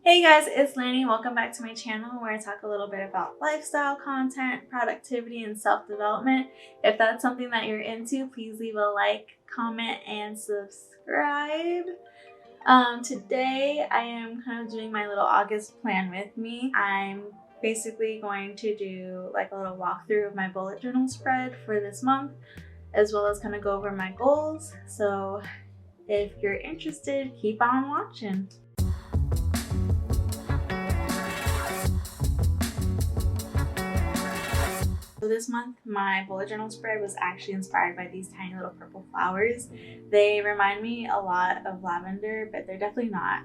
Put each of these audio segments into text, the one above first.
Hey guys, it's Lani. Welcome back to my channel where I talk a little bit about lifestyle content, productivity, and self-development. If that's something that you're into, please leave a like, comment, and subscribe. Today I am kind of doing my little August plan with me. I'm basically going to do like a little walkthrough of my bullet journal spread for this month, as well as kind of go over my goals. So if you're interested, keep on watching. So this month, my bullet journal spread was actually inspired by these tiny little purple flowers. They remind me a lot of lavender, but they're definitely not.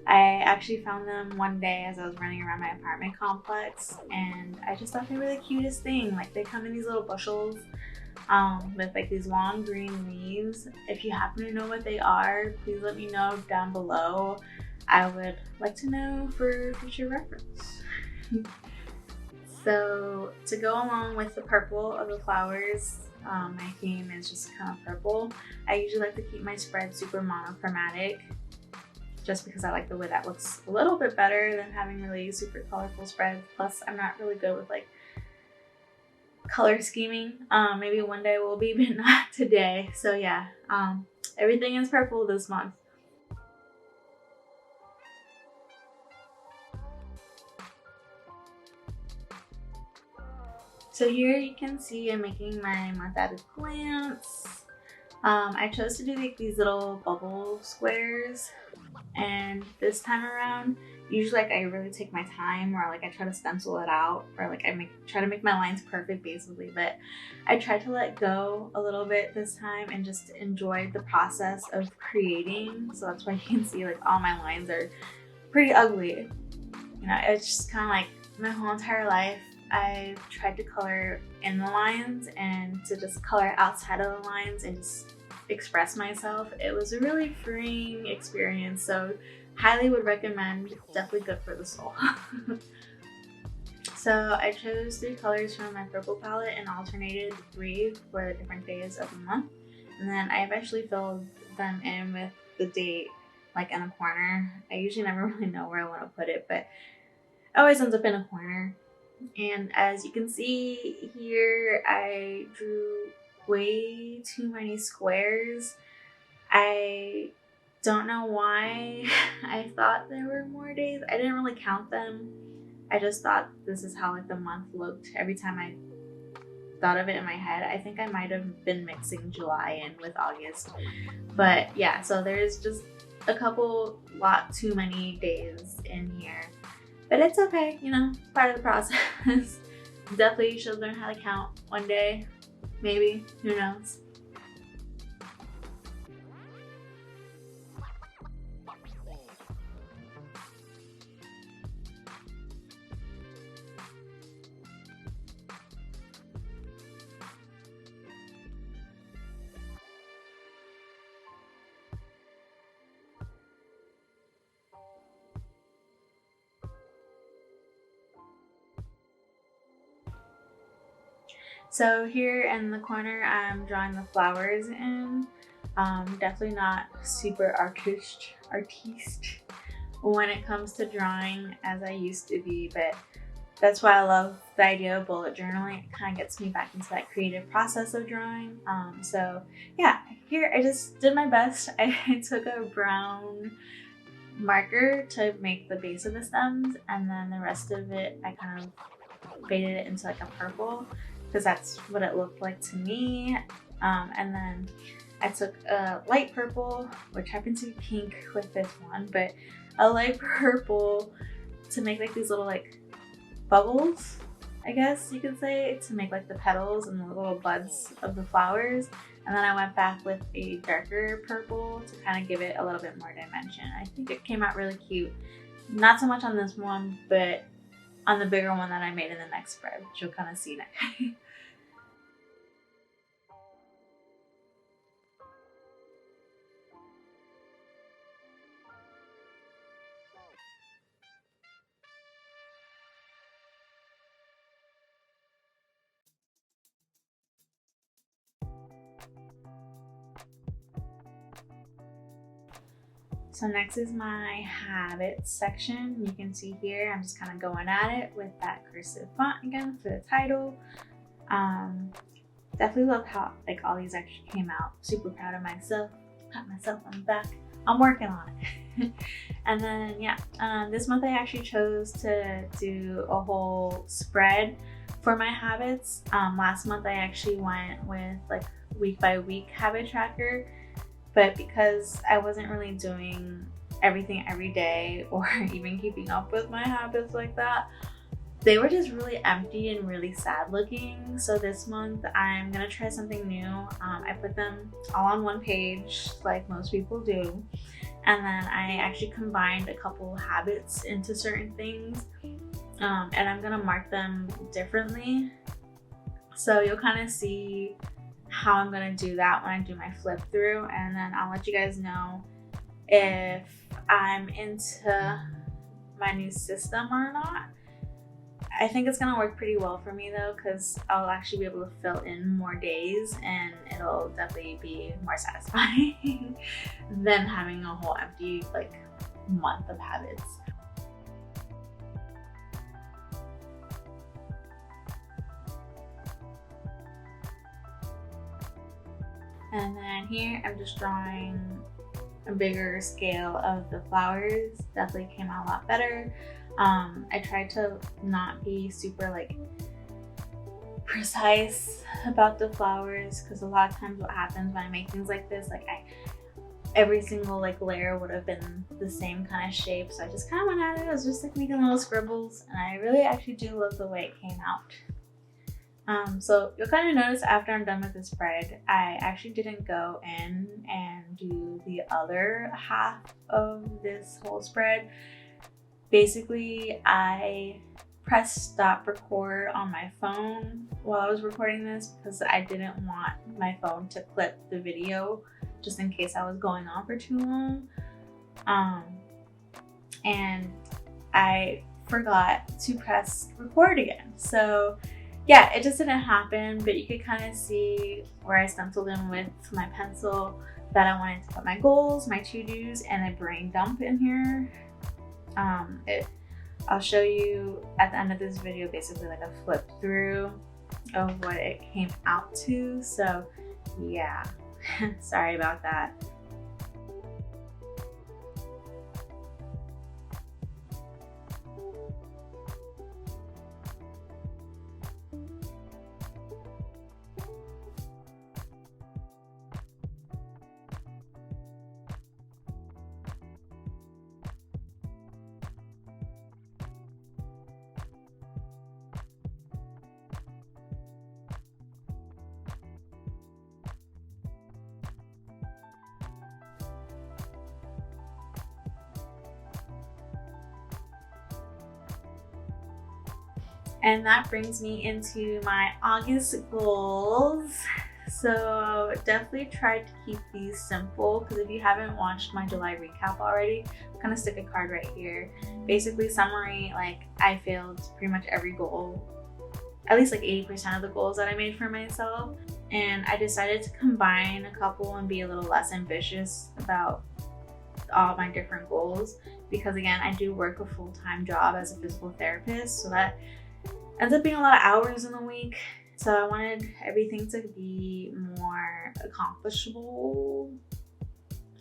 I actually found them one day as I was running around my apartment complex, and I just thought they were the cutest thing. Like, they come in these little bushels with like these long green leaves. If you happen to know what they are, please let me know down below. I would like to know for future reference. So to go along with the purple of the flowers, my theme is just kind of purple. I usually like to keep my spread super monochromatic just because I like the way that looks a little bit better than having really super colorful spreads. Plus, I'm not really good with like color scheming. Maybe one day will be, but not today. So yeah, everything is purple this month. So here you can see I'm making my month at a glance. I chose to do like these little bubble squares, and this time around, usually like I really take my time, or like I try to stencil it out, or like try to make my lines perfect basically, but I tried to let go a little bit this time and just enjoy the process of creating. So that's why you can see like all my lines are pretty ugly. You know, it's just kind of like my whole entire life I've tried to color in the lines and to just color outside of the lines and just express myself. It was a really freeing experience, so highly would recommend. Definitely good for the soul. So I chose 3 colors from my purple palette and alternated 3 for the different days of the month, and then I eventually filled them in with the date like in a corner. I usually never really know where I want to put it, but it always ends up in a corner. And as you can see here, I drew way too many squares. I don't know why I thought there were more days. I didn't really count them. I just thought this is how like the month looked every time I thought of it in my head. I think I might have been mixing July in with August. But yeah, so there's just a lot too many days in here. But it's okay, you know, it's part of the process. Definitely should learn how to count one day, maybe, who knows. So here in the corner, I'm drawing the flowers in. Definitely not super artiste when it comes to drawing as I used to be, but that's why I love the idea of bullet journaling. It kind of gets me back into that creative process of drawing. So yeah, here I just did my best. I took a brown marker to make the base of the stems, and then the rest of it I kind of faded it into like a purple because that's what it looked like to me. And then I took a light purple, which happened to be pink with this one, but a light purple to make like these little like bubbles, I guess you could say, to make like the petals and the little buds of the flowers. And then I went back with a darker purple to kind of give it a little bit more dimension. I think it came out really cute. Not so much on this one, but on the bigger one that I made in the next spread, which you'll kind of see next. So next is my habits section. You can see here, I'm just kind of going at it with that cursive font again for the title. Definitely love how like all these actually came out. Super proud of myself. Pat myself on the back. I'm working on it. And then yeah, this month I actually chose to do a whole spread for my habits. Last month I actually went with like week by week habit tracker, but because I wasn't really doing everything every day or even keeping up with my habits like that, they were just really empty and really sad looking. So this month I'm gonna try something new. I put them all on one page like most people do. And then I actually combined a couple habits into certain things. And I'm gonna mark them differently. So you'll kind of see how I'm gonna do that when I do my flip through. And then I'll let you guys know if I'm into my new system or not. I think it's gonna work pretty well for me though, because I'll actually be able to fill in more days and it'll definitely be more satisfying than having a whole empty like month of habits. And then here I'm just drawing a bigger scale of the flowers. Definitely came out a lot better. I tried to not be super like precise about the flowers, because a lot of times what happens when I make things like this, like every single like layer would have been the same kind of shape. So I just kind of went at it. I was just like making little scribbles, and I really actually do love the way it came out. So you'll kind of notice after I'm done with the spread, I actually didn't go in and do the other half of this whole spread. Basically, I pressed stop record on my phone while I was recording this because I didn't want my phone to clip the video just in case I was going on for too long. And I forgot to press record again. So yeah, it just didn't happen, but you could kind of see where I stenciled in with my pencil that I wanted to put my goals, my to-dos, and a brain dump in here. I'll show you at the end of this video basically like a flip through of what it came out to. So yeah, sorry about that. And that brings me into my August goals. So definitely tried to keep these simple, because if you haven't watched my July recap already, I'm gonna stick a card right here. Basically summary, like I failed pretty much every goal, at least like 80% of the goals that I made for myself. And I decided to combine a couple and be a little less ambitious about all my different goals, because again, I do work a full-time job as a physical therapist, so that ends up being a lot of hours in the week. So I wanted everything to be more accomplishable.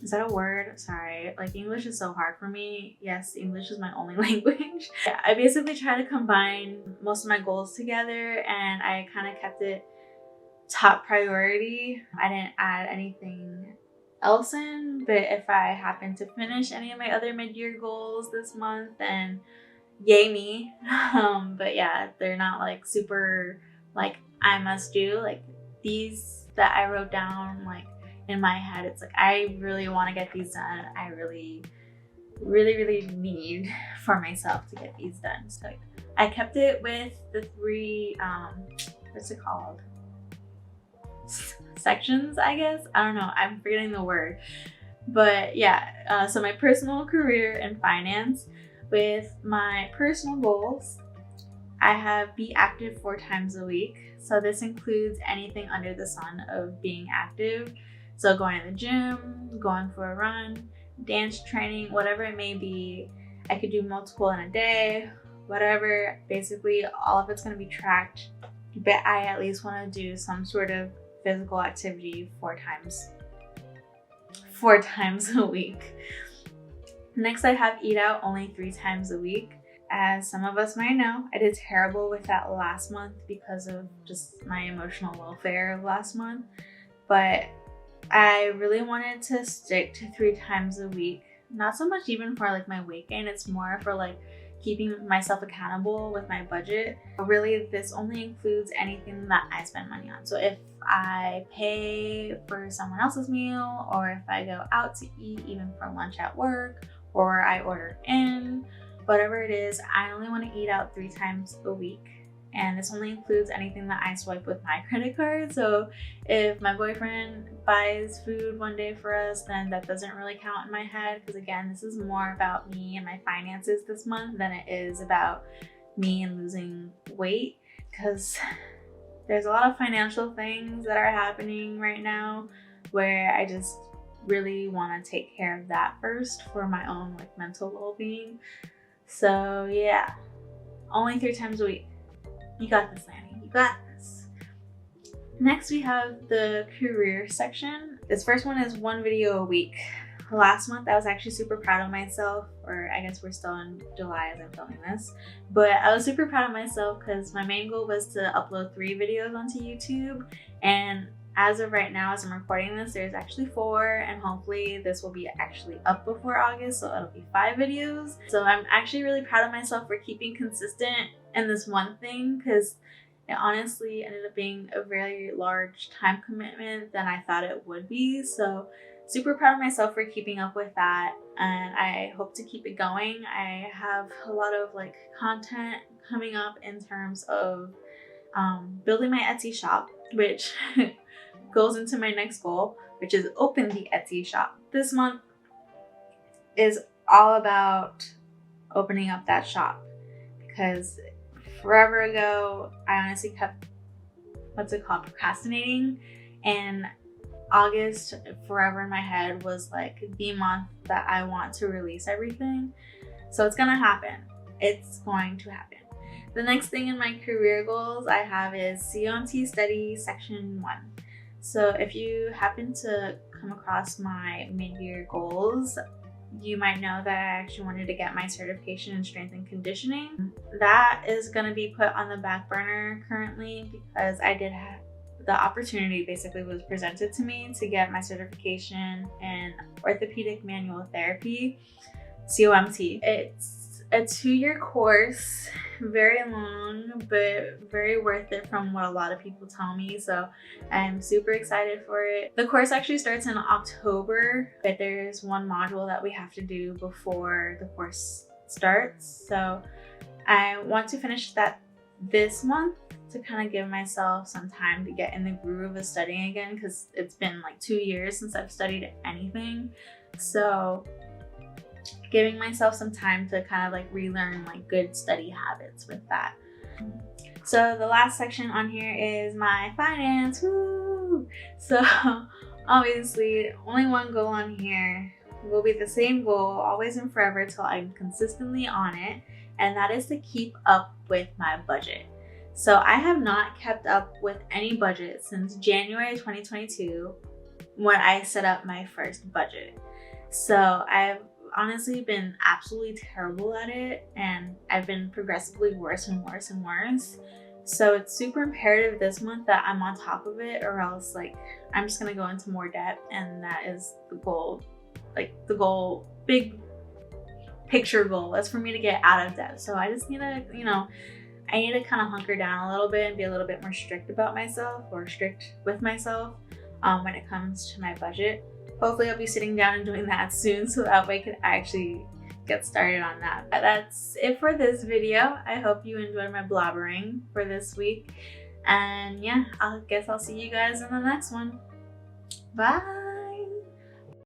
Is that a word? Sorry, like English is so hard for me. Yes, English is my only language. Yeah, I basically try to combine most of my goals together, and I kind of kept it top priority. I didn't add anything else in, but if I happen to finish any of my other mid-year goals this month, then yay me. But yeah, they're not like super like I must do. Like these that I wrote down like in my head, it's like I really want to get these done. I really need for myself to get these done. So I kept it with the three what's it called, sections, I guess. I don't know, I'm forgetting the word. But yeah, so my personal, career, and finance. With my personal goals, I have be active 4 times a week. So this includes anything under the sun of being active. So going to the gym, going for a run, dance training, whatever it may be. I could do multiple in a day, whatever. Basically, all of it's going to be tracked, but I at least want to do some sort of physical activity 4 times a week. Next, I have eat out only 3 times a week. As some of us might know, I did terrible with that last month because of just my emotional welfare of last month. But I really wanted to stick to 3 times a week. Not so much even for like my weight gain, it's more for like keeping myself accountable with my budget. Really, this only includes anything that I spend money on. So if I pay for someone else's meal, or if I go out to eat, even for lunch at work, or I order in, whatever it is, I only want to eat out 3 times a week. And this only includes anything that I swipe with my credit card. So if my boyfriend buys food one day for us, then that doesn't really count in my head. Because again, this is more about me and my finances this month than it is about me and losing weight. Because there's a lot of financial things that are happening right now where I just really want to take care of that first for my own like mental well-being. So yeah, only 3 times a week. You got this, Lani. You got this. Next, we have the career section. This first one is 1 video a week. Last month, I was actually super proud of myself, or I guess we're still in July as I'm filming this, but I was super proud of myself because my main goal was to upload 3 videos onto YouTube, and as of right now, as I'm recording this, there's actually 4, and hopefully this will be actually up before August, so it'll be 5 videos. So I'm actually really proud of myself for keeping consistent in this one thing, because it honestly ended up being a very large time commitment than I thought it would be. So super proud of myself for keeping up with that, and I hope to keep it going. I have a lot of like content coming up in terms of building my Etsy shop, which goes into my next goal, which is open the Etsy shop. This month is all about opening up that shop, because forever ago I honestly kept procrastinating, and August forever in my head was like the month that I want to release everything. So it's gonna happen. It's going to happen. The next thing in my career goals I have is COMT study section 1. So if you happen to come across my mid-year goals, you might know that I actually wanted to get my certification in strength and conditioning. That is going to be put on the back burner currently because I did have the opportunity basically was presented to me to get my certification in orthopedic manual therapy, COMT. It's a 2-year course, very long, but very worth it from what a lot of people tell me. So I'm super excited for it. The course actually starts in October, but there's 1 module that we have to do before the course starts. So I want to finish that this month to kind of give myself some time to get in the groove of studying again, because it's been like 2 years since I've studied anything. So giving myself some time to kind of like relearn like good study habits with that. So the last section on here is my finance. Woo! So obviously only 1 goal on here will be the same goal always and forever till I'm consistently on it, and that is to keep up with my budget. So I have not kept up with any budget since January 2022 when I set up my first budget. So I've honestly been absolutely terrible at it, and I've been progressively worse and worse and worse. So it's super imperative this month that I'm on top of it, or else like I'm just gonna go into more debt, and that is the goal. Like the goal, big picture goal is for me to get out of debt. So I just need to, I need to kind of hunker down a little bit and be a little bit more strict about myself, or strict with myself when it comes to my budget. Hopefully I'll be sitting down and doing that soon, so that way I can actually get started on that. But that's it for this video. I hope you enjoyed my blabbering for this week. And yeah, I guess I'll see you guys in the next one. Bye!